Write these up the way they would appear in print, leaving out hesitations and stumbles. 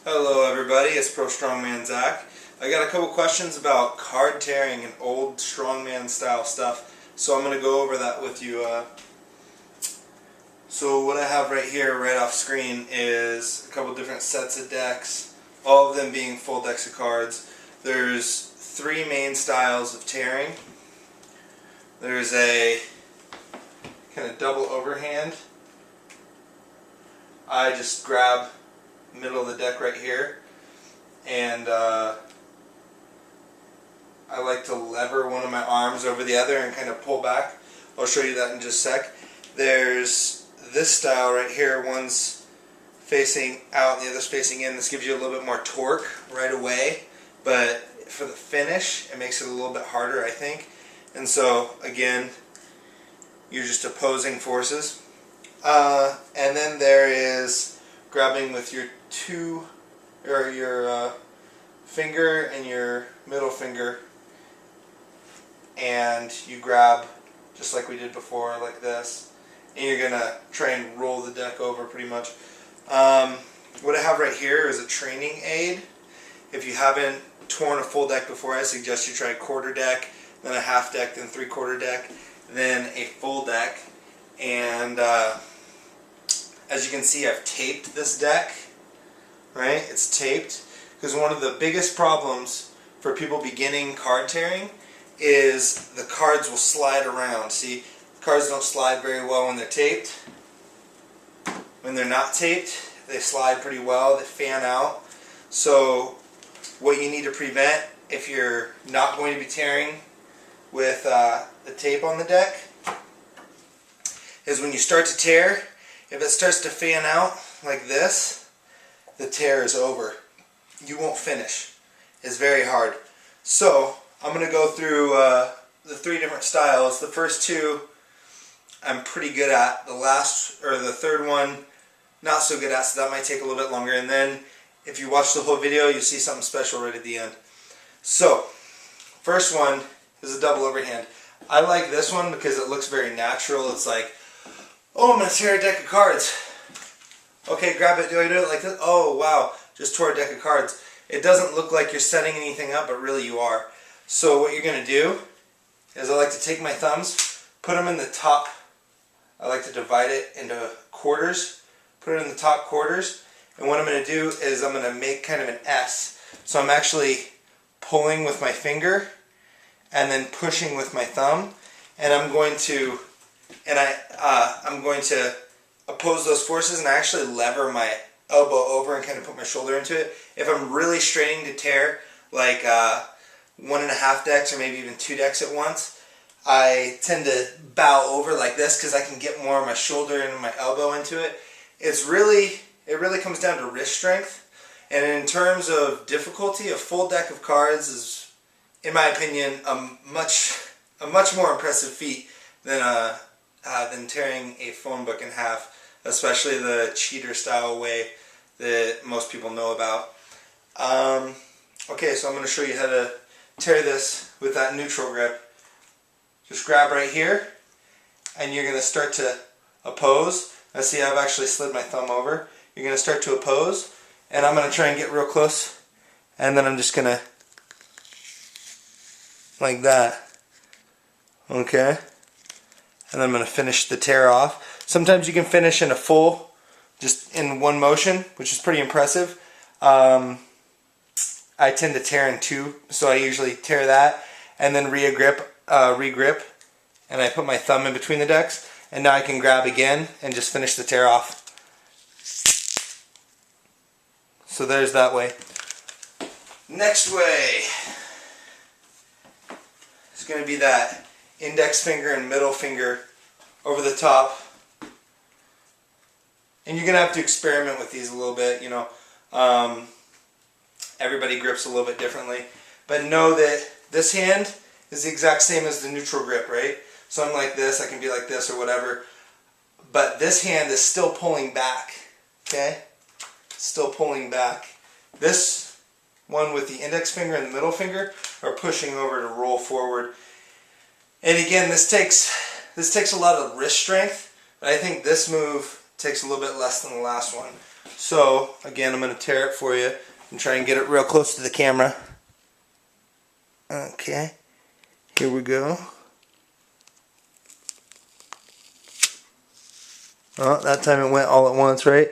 Hello everybody, it's Pro Strongman Zack. I got a couple questions about card tearing and old strongman style stuff, so I'm going to go over that with you. So what I have right here, right off screen, is a couple different sets of decks, all of them being full decks of cards. There's three main styles of tearing. There's a kind of double overhand. I just grab middle of the deck right here, and I like to lever one of my arms over the other and kind of pull back. I'll show you that in just a sec. There's this style right here, one's facing out and the other's facing in. This gives you a little bit more torque right away, but for the finish it makes it a little bit harder, I think. And so again, you're just opposing forces. And then there is grabbing with your finger and your middle finger, and you grab just like we did before, like this, and you're gonna try and roll the deck over pretty much. What I have right here is a training aid. If you haven't torn a full deck before, I suggest you try a quarter deck, then a half deck, then 3/4 deck, then a full deck. And as you can see, I've taped this deck, right? It's taped because one of the biggest problems for people beginning card tearing is the cards will slide around. See, cards don't slide very well when they're taped. When they're not taped, they slide pretty well, they fan out. So what you need to prevent, if you're not going to be tearing with the tape on the deck, is when you start to tear, if it starts to fan out like this, the tear is over. You won't finish. It's very hard. So I'm going to go through the three different styles. The first two I'm pretty good at. The third one not so good at, so that might take a little bit longer. And then if you watch the whole video, you'll see something special right at the end. So first one is a double overhand. I like this one because it looks very natural. It's like, oh, I'm going to tear a deck of cards. Okay, grab it. Do I do it like this? Oh, wow. Just tore a deck of cards. It doesn't look like you're setting anything up, but really you are. So what you're going to do is I like to take my thumbs, put them in the top. I like to divide it into quarters, put it in the top quarters. And what I'm going to do is I'm going to make kind of an S. So I'm actually pulling with my finger and then pushing with my thumb. And I'm going to oppose those forces, and I actually lever my elbow over and kind of put my shoulder into it. If I'm really straining to tear, like 1.5 decks or maybe even 2 decks at once, I tend to bow over like this because I can get more of my shoulder and my elbow into it. It really comes down to wrist strength. And in terms of difficulty, a full deck of cards is, in my opinion, a much more impressive feat than tearing a phone book in half, especially the cheater style way that most people know about. Okay, so I'm going to show you how to tear this with that neutral grip. Just grab right here, and you're going to start to oppose. Now see, I've actually slid my thumb over. You're going to start to oppose, and I'm going to try and get real close, and then I'm just going to, like that. Okay? And then I'm going to finish the tear off. Sometimes you can finish in a full, just in one motion, which is pretty impressive. I tend to tear in two, so I usually tear that and then regrip, and I put my thumb in between the decks, and now I can grab again and just finish the tear off. So there's that way. Next way is going to be that index finger and middle finger over the top. And you're going to have to experiment with these a little bit, you know. Everybody grips a little bit differently. But know that this hand is the exact same as the neutral grip, right? So I'm like this, I can be like this or whatever. But this hand is still pulling back, okay? Still pulling back. This one with the index finger and the middle finger are pushing over to roll forward. And again, this takes a lot of wrist strength, but I think this move takes a little bit less than the last one. So again, I'm going to tear it for you and try and get it real close to the camera. Okay, here we go. Oh, that time it went all at once, right?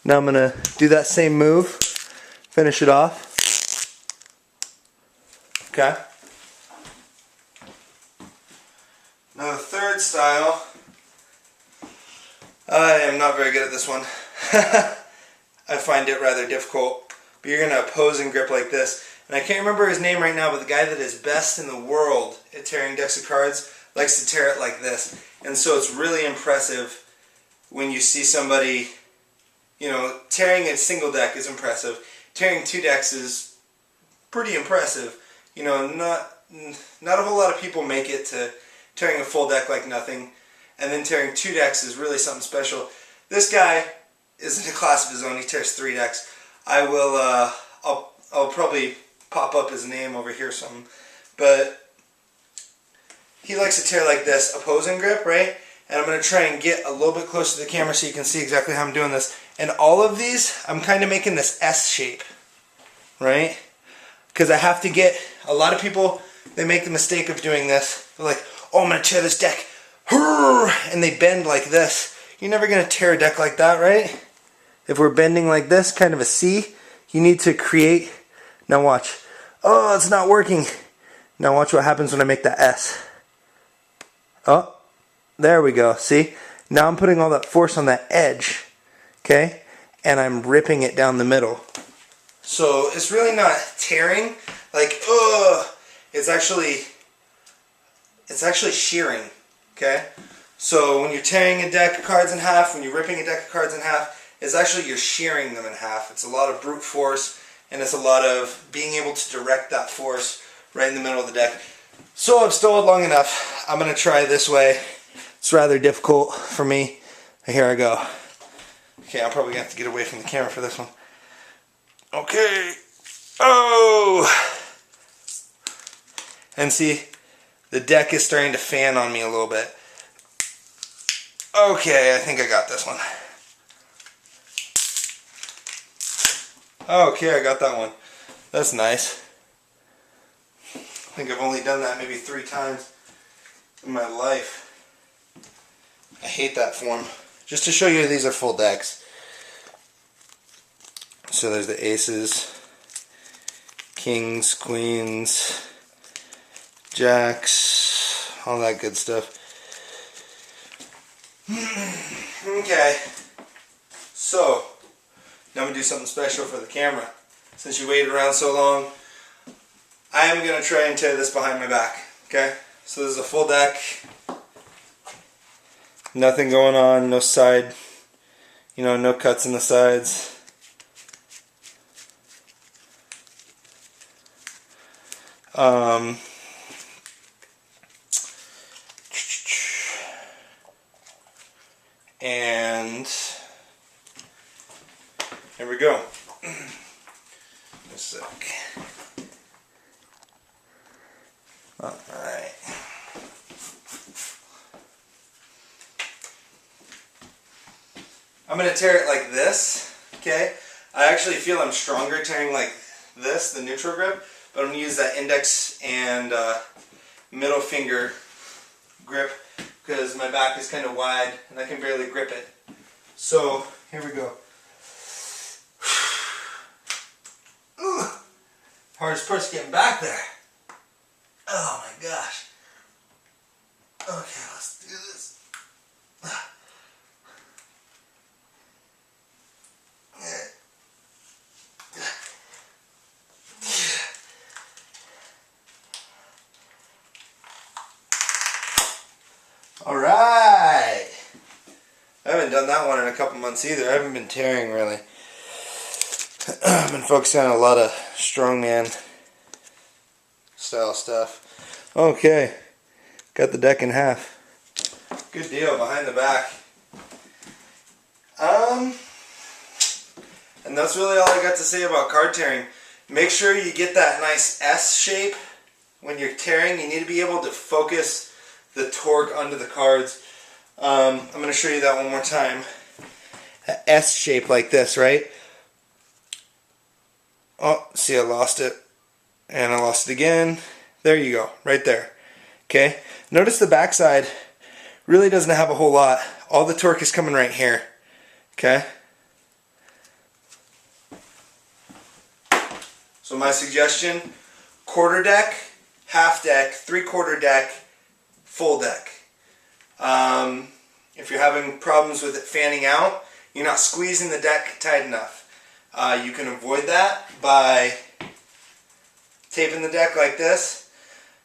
Now I'm going to do that same move, finish it off. Okay. Now the third style, I am not very good at this one. I find it rather difficult. But you're going to pose and grip like this. And I can't remember his name right now, but the guy that is best in the world at tearing decks of cards likes to tear it like this. And so it's really impressive when you see somebody, you know, tearing a single deck is impressive. Tearing 2 decks is pretty impressive. You know, not a whole lot of people make it to tearing a full deck like nothing. And then tearing 2 decks is really something special. This guy is in a class of his own. He tears 3 decks. I will, I'll probably pop up his name over here or something. But he likes to tear like this, opposing grip, right? And I'm going to try and get a little bit closer to the camera so you can see exactly how I'm doing this. And all of these, I'm kind of making this S shape, right? Because I have to get, a lot of people, they make the mistake of doing this. They're like, oh, I'm going to tear this deck. And they bend like this. You're never going to tear a deck like that, right? If we're bending like this, kind of a C, you need to create, now watch. Oh, it's not working. Now watch what happens when I make that S. Oh, there we go. See? Now I'm putting all that force on that edge, okay? And I'm ripping it down the middle. So it's really not tearing, like, it's actually shearing, okay? So when you're tearing a deck of cards in half, when you're ripping a deck of cards in half, it's actually you're shearing them in half. It's a lot of brute force, and it's a lot of being able to direct that force right in the middle of the deck. So I've stalled long enough. I'm going to try this way. It's rather difficult for me. Here I go. Okay, I'm probably going to have to get away from the camera for this one. Okay. Oh! And see, the deck is starting to fan on me a little bit. Okay, I think I got this one. Okay, I got that one. That's nice. I think I've only done that maybe 3 times in my life. I hate that form. Just to show you, these are full decks. So there's the aces, kings, queens, jacks, all that good stuff. Okay, so now I'm going to do something special for the camera. Since you waited around so long, I am going to try and tear this behind my back. Okay, so this is a full deck. Nothing going on, no side, no cuts in the sides. And here we go. A sec. Alright. I'm going to tear it like this, okay? I actually feel I'm stronger tearing like this, the neutral grip, but I'm going to use that index and middle finger grip because my back is kind of wide and I can barely grip it. So, here we go. Hardest part's getting back there. Oh my gosh. Okay, let's do this. Alright. I haven't done that one in a couple months either. I haven't been tearing really. I've been focusing on a lot of strongman style stuff. Okay. Got the deck in half. Good deal behind the back. And that's really all I got to say about card tearing. Make sure you get that nice S shape when you're tearing. You need to be able to focus the torque onto the cards. I'm going to show you that one more time. S shape like this, right? Oh, see, I lost it. And I lost it again. There you go, right there. Okay, notice the backside really doesn't have a whole lot. All the torque is coming right here. Okay. So my suggestion, quarter deck, half deck, 3/4 deck, full deck. If you're having problems with it fanning out, you're not squeezing the deck tight enough. You can avoid that by taping the deck like this,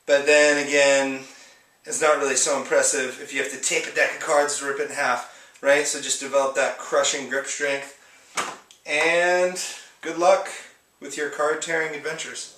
but then again, it's not really so impressive if you have to tape a deck of cards to rip it in half, right? So just develop that crushing grip strength, and good luck with your card tearing adventures.